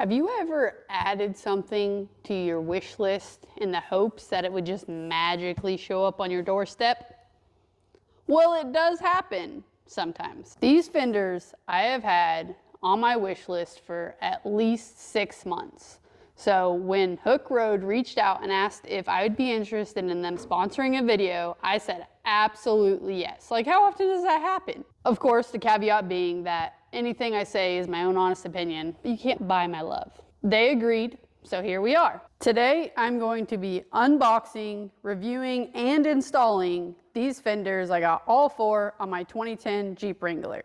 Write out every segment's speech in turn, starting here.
Have you ever added something to your wish list in the hopes that it would just magically show up on your doorstep? Well, it does happen sometimes. These fenders I have had on my wish list for at least 6 months. So when Hooke Road reached out and asked if I would be interested in them sponsoring a video, I said absolutely yes. Like, how often does that happen? Of course, the caveat being that anything I say is my own honest opinion. You can't buy my love. They agreed, so here we are. Today, I'm going to be unboxing, reviewing, and installing these fenders. I got all 4 on my 2010 Jeep Wrangler.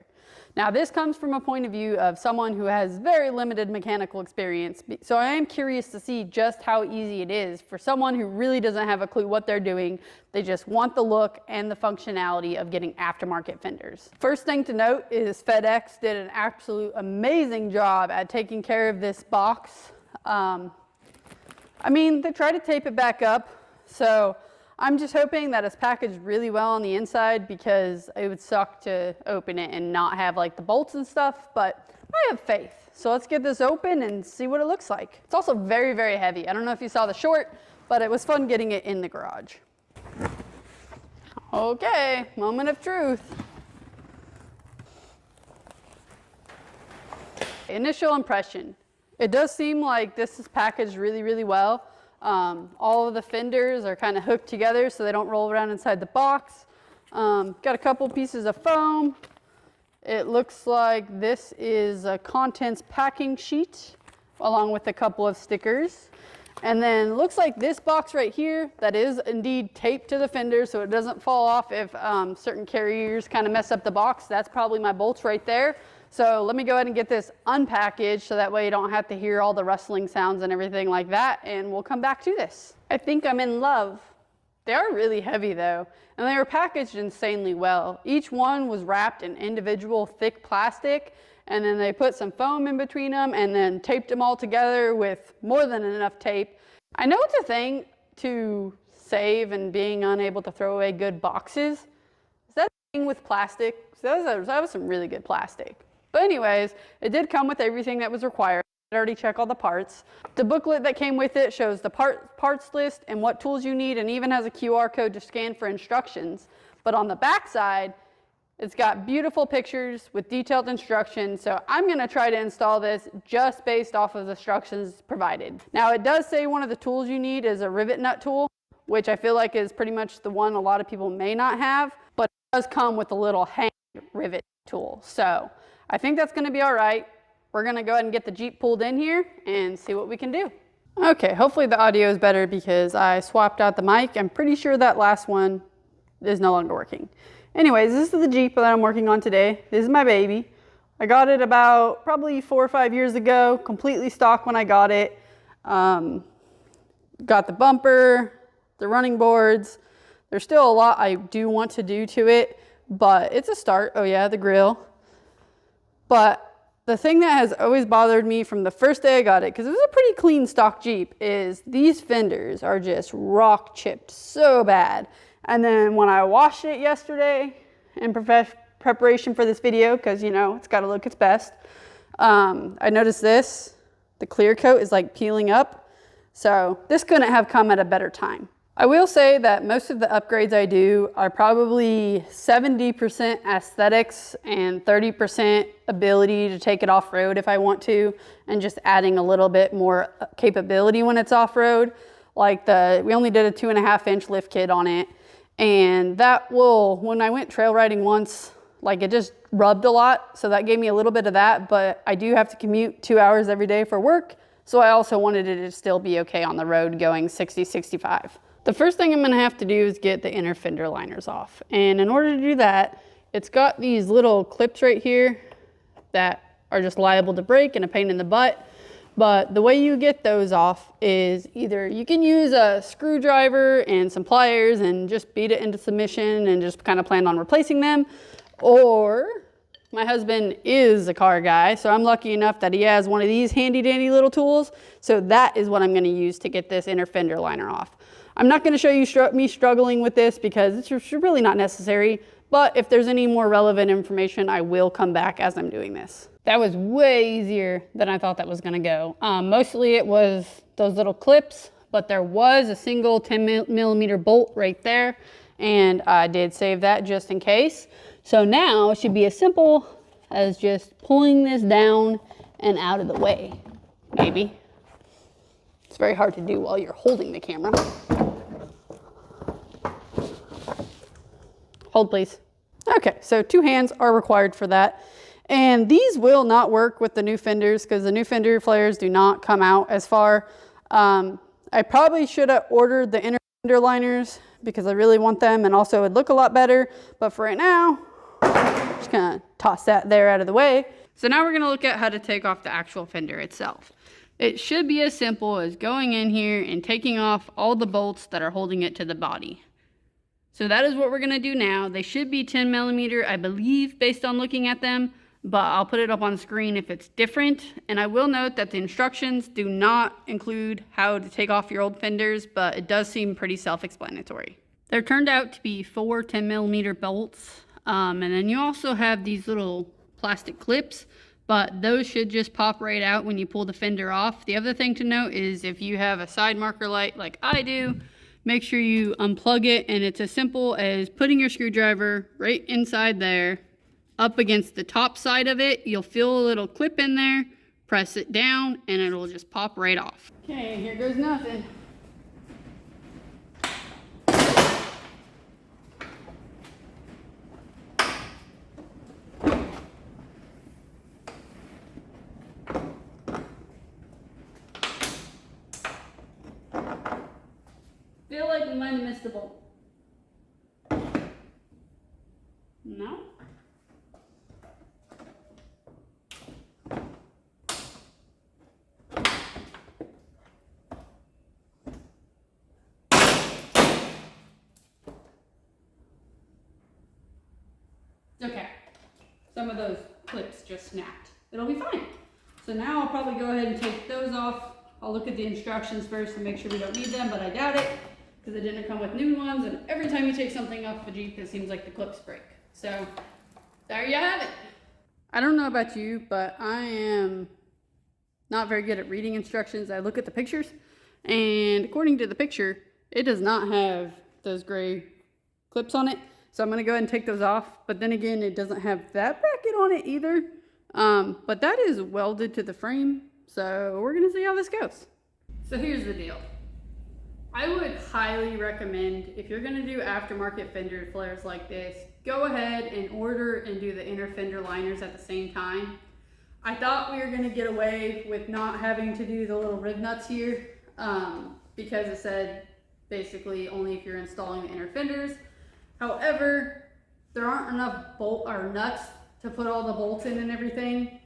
Now, this comes from a point of view of someone who has very limited mechanical experience, so I am curious to see just how easy it is for someone who really doesn't have a clue what they're doing. They just want the look and the functionality of getting aftermarket fenders. First thing to note is FedEx did an absolute amazing job at taking care of this box. They tried to tape it back up, so I'm just hoping that it's packaged really well on the inside, because it would suck to open it and not have like the bolts and stuff, but I have faith. So let's get this open and see what it looks like. It's also very, very heavy. I don't know if you saw the short, but it was fun getting it in the garage. Okay, moment of truth. Initial impression. It does seem like this is packaged really, really well. All of the fenders are kind of hooked together so they don't roll around inside the box. Got a couple pieces of foam. It looks like this is a contents packing sheet along with a couple of stickers. And then looks like this box right here, that is indeed taped to the fender so it doesn't fall off if certain carriers kind of mess up the box. That's probably my bolts right there. So let me go ahead and get this unpackaged so that way you don't have to hear all the rustling sounds and everything like that, and we'll come back to this. I think I'm in love. They are really heavy though, and they were packaged insanely well. Each one was wrapped in individual thick plastic, and then they put some foam in between them and then taped them all together with more than enough tape. I know it's a thing to save and being unable to throw away good boxes. Is that a thing with plastic? That was some really good plastic. But anyways, it did come with everything that was required. I already checked all the parts. The booklet that came with it shows the parts list and what tools you need, and even has a QR code to scan for instructions. But on the back side, it's got beautiful pictures with detailed instructions. So I'm gonna try to install this just based off of the instructions provided. Now, it does say one of the tools you need is a rivet nut tool, which I feel like is pretty much the one a lot of people may not have, but it does come with a little hand rivet tool. So I think that's gonna be all right. We're gonna go ahead and get the Jeep pulled in here and see what we can do. Okay, hopefully the audio is better because I swapped out the mic. I'm pretty sure that last one is no longer working. Anyways, this is the Jeep that I'm working on today. This is my baby. I got it about probably 4 or 5 years ago, completely stock when I got it. Got the bumper, the running boards. There's still a lot I do want to do to it, but it's a start. Oh yeah, the grill. But the thing that has always bothered me from the first day I got it, because it was a pretty clean stock Jeep, is these fenders are just rock chipped so bad. And then when I washed it yesterday in preparation for this video, because you know, it's got to look its best, I noticed the clear coat is like peeling up. So this couldn't have come at a better time. I will say that most of the upgrades I do are probably 70% aesthetics and 30% ability to take it off-road if I want to, and just adding a little bit more capability when it's off-road. Like we only did a 2.5-inch lift kit on it, and that when I went trail riding once, like it just rubbed a lot, so that gave me a little bit of that, but I do have to commute 2 hours every day for work, so I also wanted it to still be okay on the road going 60, 65. The first thing I'm gonna have to do is get the inner fender liners off. And in order to do that, it's got these little clips right here that are just liable to break and a pain in the butt. But the way you get those off is either you can use a screwdriver and some pliers and just beat it into submission and just kind of plan on replacing them. Or my husband is a car guy, so I'm lucky enough that he has one of these handy dandy little tools. So that is what I'm gonna use to get this inner fender liner off. I'm not going to show you me struggling with this because it's really not necessary, but if there's any more relevant information, I will come back as I'm doing this. That was way easier than I thought that was gonna go. Mostly it was those little clips, but there was a single 10mm bolt right there, and I did save that just in case. So now it should be as simple as just pulling this down and out of the way, maybe. It's very hard to do while you're holding the camera. Hold, please. Okay, so 2 hands are required for that. And these will not work with the new fenders because the new fender flares do not come out as far. I probably should have ordered the inner fender liners because I really want them, and also it would look a lot better. But for right now, I'm just gonna toss that there out of the way. So now we're gonna look at how to take off the actual fender itself. It should be as simple as going in here and taking off all the bolts that are holding it to the body. So that is what we're gonna do now. They should be 10mm, I believe, based on looking at them, but I'll put it up on screen if it's different. And I will note that the instructions do not include how to take off your old fenders, but it does seem pretty self-explanatory. There turned out to be 4 10mm bolts, and then you also have these little plastic clips, but those should just pop right out when you pull the fender off. The other thing to note is if you have a side marker light like I do, make sure you unplug it, and it's as simple as putting your screwdriver right inside there, up against the top side of it. You'll feel a little clip in there, press it down, and it'll just pop right off. Okay, here goes nothing. Feel like we might have missed the bolt. No? Okay, some of those clips just snapped. It'll be fine. So now I'll probably go ahead and take those off. I'll look at the instructions first to make sure we don't need them, but I doubt it because it didn't come with new ones, and every time you take something off a Jeep, it seems like the clips break. So there you have it. I don't know about you, but I am not very good at reading instructions. I look at the pictures, and according to the picture, it does not have those gray clips on it. So I'm gonna go ahead and take those off. But then again, it doesn't have that bracket on it either. But that is welded to the frame. So we're gonna see how this goes. So here's the deal. I would highly recommend, if you're gonna do aftermarket fender flares like this, go ahead and order and do the inner fender liners at the same time. I thought we were gonna get away with not having to do the little rib nuts here, because it said basically only if you're installing the inner fenders. However, there aren't enough bolt or nuts to put all the bolts in and everything.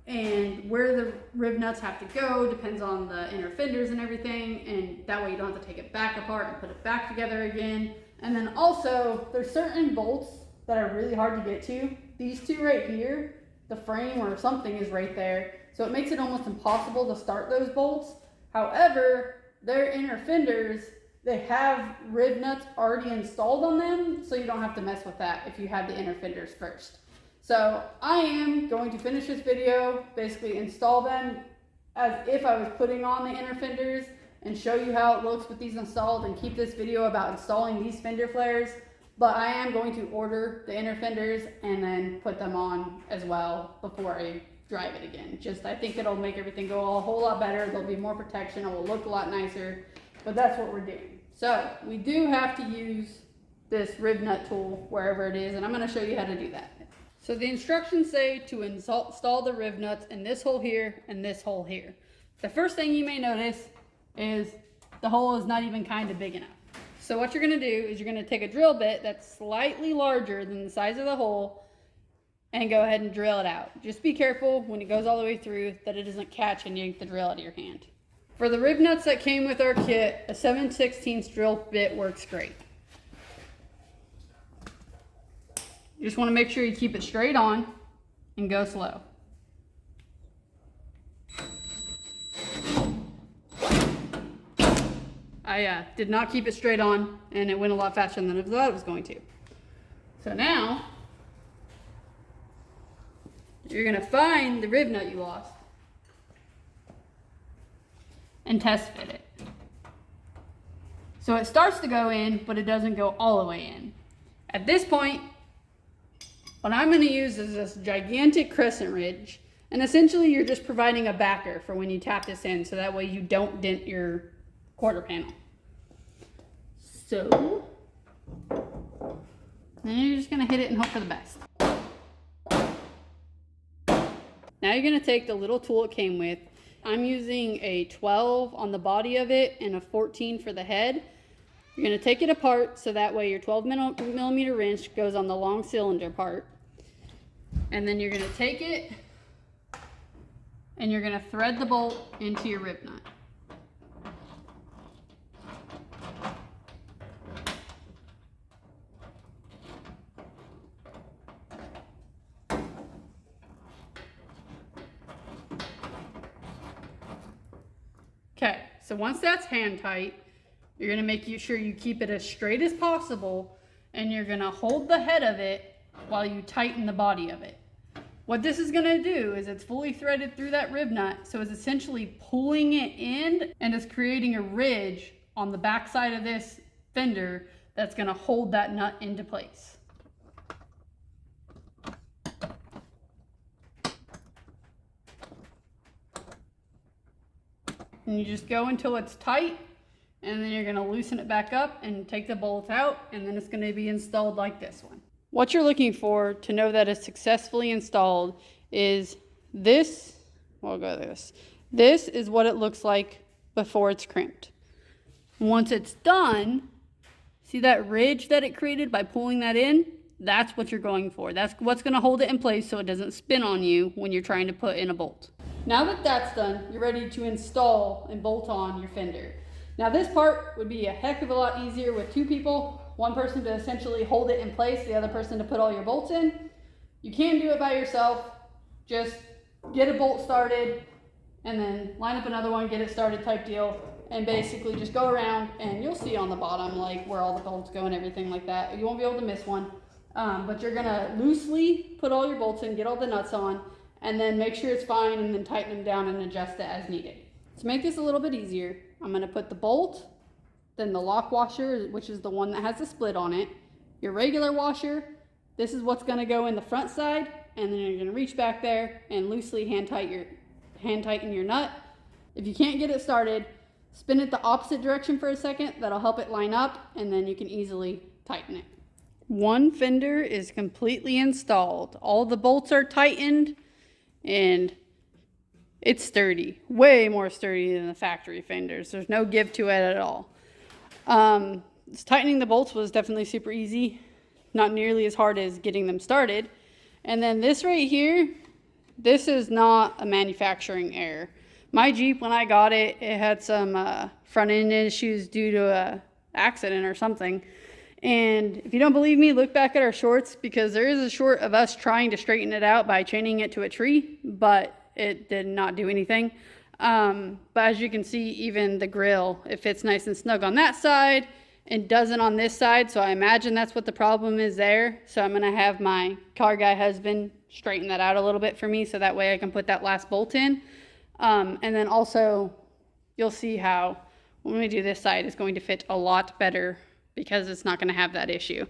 And where the rib nuts have to go depends on the inner fenders and everything. And that way you don't have to take it back apart and put it back together again. And then also there's certain bolts that are really hard to get to. These two right here, the frame or something is right there. So it makes it almost impossible to start those bolts. However, their inner fenders, they have rib nuts already installed on them, so you don't have to mess with that if you have the inner fenders first. So I am going to finish this video, basically install them as if I was putting on the inner fenders and show you how it looks with these installed, and keep this video about installing these fender flares. But I am going to order the inner fenders and then put them on as well before I drive it again. I think it'll make everything go a whole lot better. There'll be more protection. It will look a lot nicer, but that's what we're doing. So we do have to use this rib nut tool wherever it is, and I'm going to show you how to do that. So the instructions say to install the rib nuts in this hole here and this hole here. The first thing you may notice is the hole is not even kind of big enough. So what you're going to do is you're going to take a drill bit that's slightly larger than the size of the hole and go ahead and drill it out. Just be careful when it goes all the way through that it doesn't catch and yank the drill out of your hand. For the rib nuts that came with our kit, a 7/16 drill bit works great. You just want to make sure you keep it straight on and go slow. I did not keep it straight on, and it went a lot faster than I thought it was going to. So now, you're gonna find the rib nut you lost and test fit it. So it starts to go in, but it doesn't go all the way in. At this point, what I'm gonna use is this gigantic crescent ridge, and essentially you're just providing a backer for when you tap this in, so that way you don't dent your quarter panel. So, then you're just gonna hit it and hope for the best. Now you're gonna take the little tool it came with. I'm using a 12 on the body of it and a 14 for the head. You're gonna take it apart so that way your 12 millimeter wrench goes on the long cylinder part. And then you're gonna take it and you're gonna thread the bolt into your rib nut. Okay, so once that's hand tight, you're gonna make sure you keep it as straight as possible, and you're gonna hold the head of it while you tighten the body of it. What this is gonna do is it's fully threaded through that rib nut, so it's essentially pulling it in and it's creating a ridge on the back side of this fender that's gonna hold that nut into place. And you just go until it's tight, and then you're gonna loosen it back up and take the bolt out, and then it's gonna be installed like this one. What you're looking for to know that it's successfully installed is this. We'll go this. This is what it looks like before it's crimped. Once it's done, see that ridge that it created by pulling that in? That's what you're going for. That's what's gonna hold it in place so it doesn't spin on you when you're trying to put in a bolt. Now that that's done, you're ready to install and bolt on your fender. Now this part would be a heck of a lot easier with two people, one person to essentially hold it in place, the other person to put all your bolts in. You can do it by yourself. Just get a bolt started and then line up another one, get it started type deal, and basically just go around and you'll see on the bottom like where all the bolts go and everything like that. You won't be able to miss one, but you're gonna loosely put all your bolts in, get all the nuts on, and then make sure it's fine and then tighten them down and adjust it as needed. To make this a little bit easier, I'm gonna put the bolt, then the lock washer, which is the one that has the split on it, your regular washer, this is what's gonna go in the front side, and then you're gonna reach back there and loosely hand tighten your nut. If you can't get it started, spin it the opposite direction for a second, that'll help it line up, and then you can easily tighten it. One fender is completely installed. All the bolts are tightened, and it's sturdy, way more sturdy than the factory fenders. There's no give to it at all. Tightening the bolts was definitely super easy, not nearly as hard as getting them started. And then this right here, this is not a manufacturing error. My Jeep, when I got it, it had some front end issues due to a accident or something. And if you don't believe me, look back at our shorts, because there is a short of us trying to straighten it out by chaining it to a tree, but it did not do anything. But as you can see, even the grill, it fits nice and snug on that side and doesn't on this side. So I imagine that's what the problem is there. So I'm gonna have my car guy husband straighten that out a little bit for me, so that way I can put that last bolt in. And then also you'll see how when we do this side, it's going to fit a lot better because it's not going to have that issue.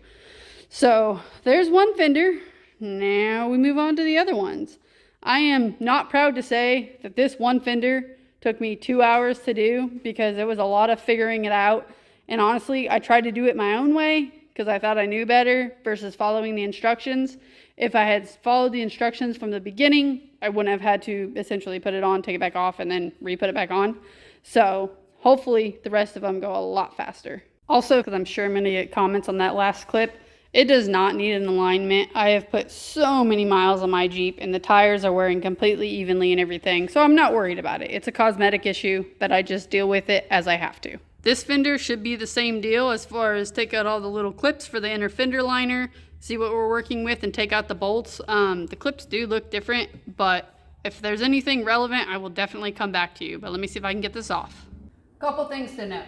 So there's one fender. Now we move on to the other ones. I am not proud to say that this one fender took me 2 hours to do, because it was a lot of figuring it out. And honestly, I tried to do it my own way because I thought I knew better versus following the instructions. If I had followed the instructions from the beginning, I wouldn't have had to essentially put it on, take it back off, and then re-put it back on. So hopefully the rest of them go a lot faster. Also, because I'm sure I'm going to get comments on that last clip, it does not need an alignment. I have put so many miles on my Jeep, and the tires are wearing completely evenly and everything, so I'm not worried about it. It's a cosmetic issue that I just deal with it as I have to. This fender should be the same deal as far as take out all the little clips for the inner fender liner, see what we're working with, and take out the bolts. The clips do look different, but if there's anything relevant, I will definitely come back to you. But let me see if I can get this off. Couple things to note.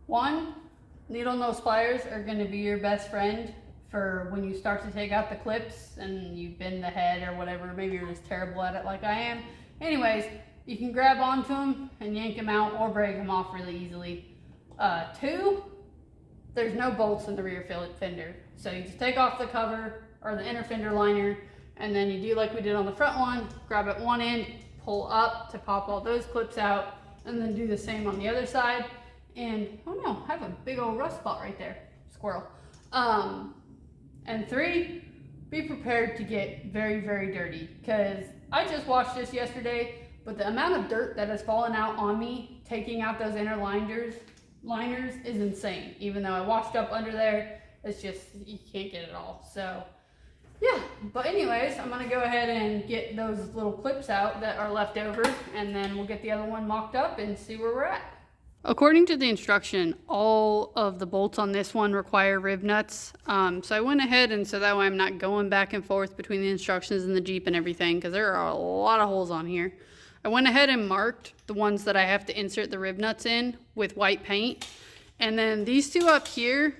One, needle nose pliers are going to be your best friend for when you start to take out the clips and you bend the head or whatever. Maybe you're just terrible at it like I am. Anyways, you can grab onto them and yank them out or break them off really easily. 2, there's no bolts in the rear fender. So you just take off the cover or the inner fender liner, and then you do like we did on the front one, grab at one end, pull up to pop all those clips out, and then do the same on the other side. And, oh no, I have a big old rust spot right there, squirrel. And 3, be prepared to get very, very dirty, because I just washed this yesterday, but the amount of dirt that has fallen out on me taking out those inner liners is insane. Even though I washed up under there, it's just, you can't get it all. So yeah, but anyways, I'm gonna go ahead and get those little clips out that are left over, and then we'll get the other one mocked up and see where we're at. According to the instruction, all of the bolts on this one require riv nuts. So I went ahead, and so that way I'm not going back and forth between the instructions and the Jeep and everything, because there are a lot of holes on here. I went ahead and marked the ones that I have to insert the riv nuts in with white paint. And then these 2 up here,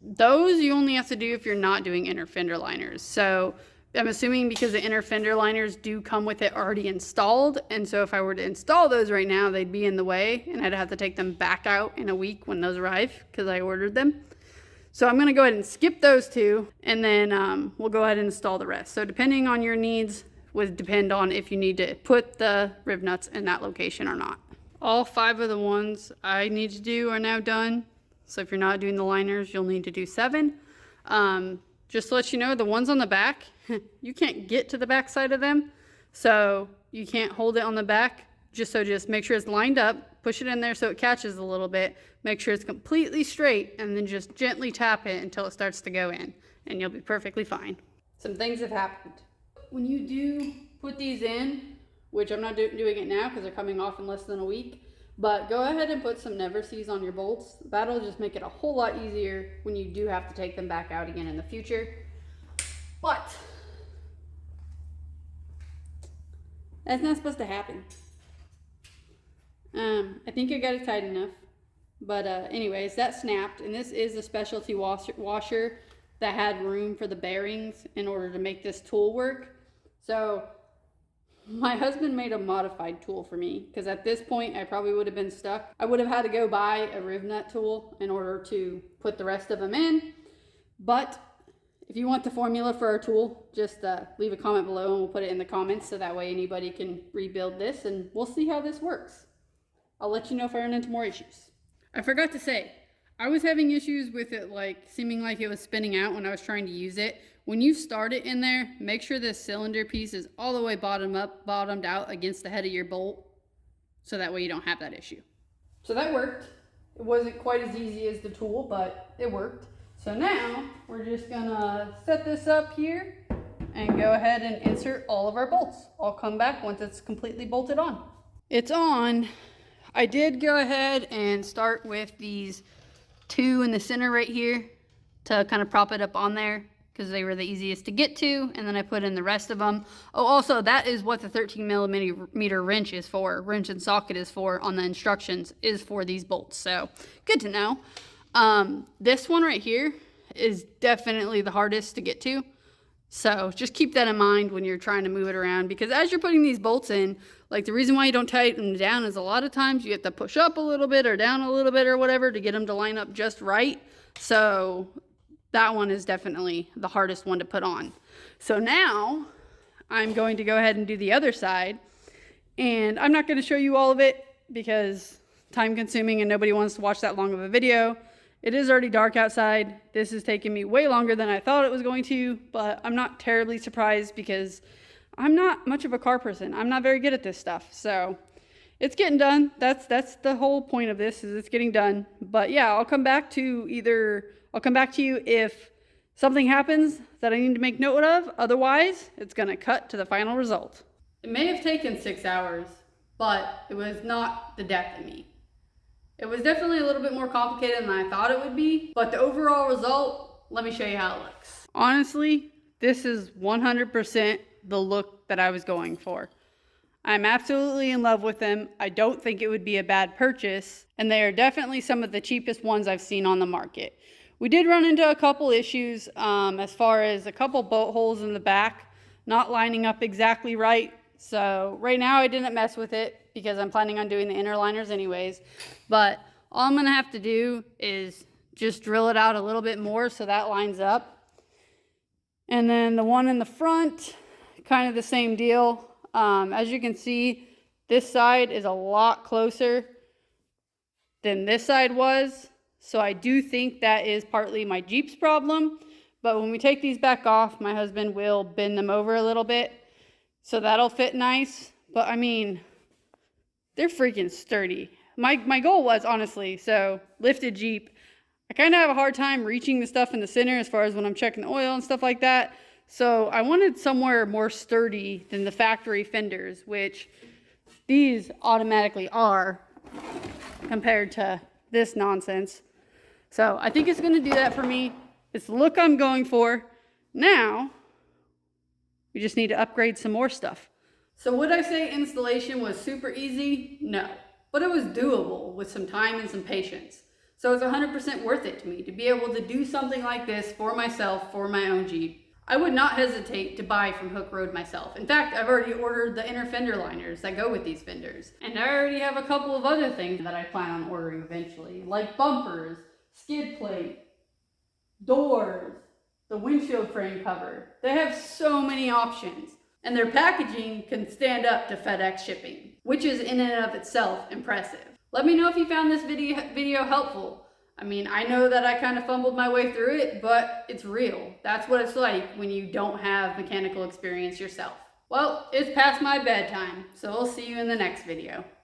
those you only have to do if you're not doing inner fender liners. So I'm assuming because the inner fender liners do come with it already installed. And so if I were to install those right now, they'd be in the way and I'd have to take them back out in a week when those arrive because I ordered them. So I'm going to go ahead and skip those 2, and then we'll go ahead and install the rest. So depending on your needs would depend on if you need to put the riv nuts in that location or not. All 5 of the ones I need to do are now done. So if you're not doing the liners, you'll need to do 7. Just to let you know, the ones on the back, you can't get to the back side of them. So you can't hold it on the back. Just make sure it's lined up, push it in there so it catches a little bit, make sure it's completely straight, and then just gently tap it until it starts to go in, and you'll be perfectly fine. Some things have happened. When you do put these in, which I'm not doing it now because they're coming off in less than a week, but go ahead and put some never sees on your bolts. That'll just make it a whole lot easier when you do have to take them back out again in the future. But that's not supposed to happen. I think I got it tight enough. But anyways, that snapped, and this is a specialty washer that had room for the bearings in order to make this tool work. So my husband made a modified tool for me, because at this point I probably would have been stuck. I would have had to go buy a riv nut tool in order to put the rest of them in. But if you want the formula for our tool, just leave a comment below and we'll put it in the comments, so that way anybody can rebuild this, and we'll see how this works. I'll let you know if I run into more issues. I forgot to say, I was having issues with it seeming like it was spinning out when I was trying to use it. When you start it in there, make sure this cylinder piece is all the way bottomed out against the head of your bolt, so that way you don't have that issue. So that worked. It wasn't quite as easy as the tool, but it worked. So now we're just gonna set this up here and go ahead and insert all of our bolts. I'll come back once it's completely bolted on. It's on. I did go ahead and start with these 2 in the center right here to kind of prop it up on there, because they were the easiest to get to, and then I put in the rest of them. Oh, also, that is what the 13mm wrench is for, wrench and socket is for on the instructions, is for these bolts. So good to know. This one right here is definitely the hardest to get to. So just keep that in mind when you're trying to move it around, because as you're putting these bolts in, the reason why you don't tighten them down is a lot of times you have to push up a little bit or down a little bit or whatever to get them to line up just right. So that one is definitely the hardest one to put on. So now I'm going to go ahead and do the other side, and I'm not going to show you all of it because time consuming and nobody wants to watch that long of a video. It is already dark outside. This is taking me way longer than I thought it was going to, but I'm not terribly surprised because I'm not much of a car person. I'm not very good at this stuff. So it's getting done. That's the whole point of this, is it's getting done. But yeah, I'll come back to you if something happens that I need to make note of. Otherwise, it's going to cut to the final result. It may have taken 6 hours, but it was not the death of me. It was definitely a little bit more complicated than I thought it would be, but the overall result, let me show you how it looks. Honestly, this is 100% the look that I was going for. I'm absolutely in love with them. I don't think it would be a bad purchase, and they are definitely some of the cheapest ones I've seen on the market. We did run into a couple issues as far as a couple bolt holes in the back not lining up exactly right. So right now I didn't mess with it because I'm planning on doing the inner liners anyways. But all I'm gonna have to do is just drill it out a little bit more so that lines up. And then the one in the front, kind of the same deal. As you can see, this side is a lot closer than this side was. So I do think that is partly my Jeep's problem. But when we take these back off, my husband will bend them over a little bit. So that'll fit nice. But I mean, they're freaking sturdy. My goal was, honestly, so lifted Jeep. I kind of have a hard time reaching the stuff in the center as far as when I'm checking the oil and stuff like that. So I wanted somewhere more sturdy than the factory fenders, which these automatically are compared to this nonsense. So I think it's going to do that for me. It's the look I'm going for. Now, we just need to upgrade some more stuff. So would I say installation was super easy? No. But it was doable with some time and some patience. So it's 100% worth it to me to be able to do something like this for myself, for my own Jeep. I would not hesitate to buy from Hooke Road myself. In fact, I've already ordered the inner fender liners that go with these fenders. And I already have a couple of other things that I plan on ordering eventually, like bumpers, skid plate, doors, the windshield frame cover. They have so many options. And their packaging can stand up to FedEx shipping, which is in and of itself impressive. Let me know if you found this video helpful. I mean, I know that I kind of fumbled my way through it, but it's real. That's what it's like when you don't have mechanical experience yourself. Well, it's past my bedtime, so I'll see you in the next video.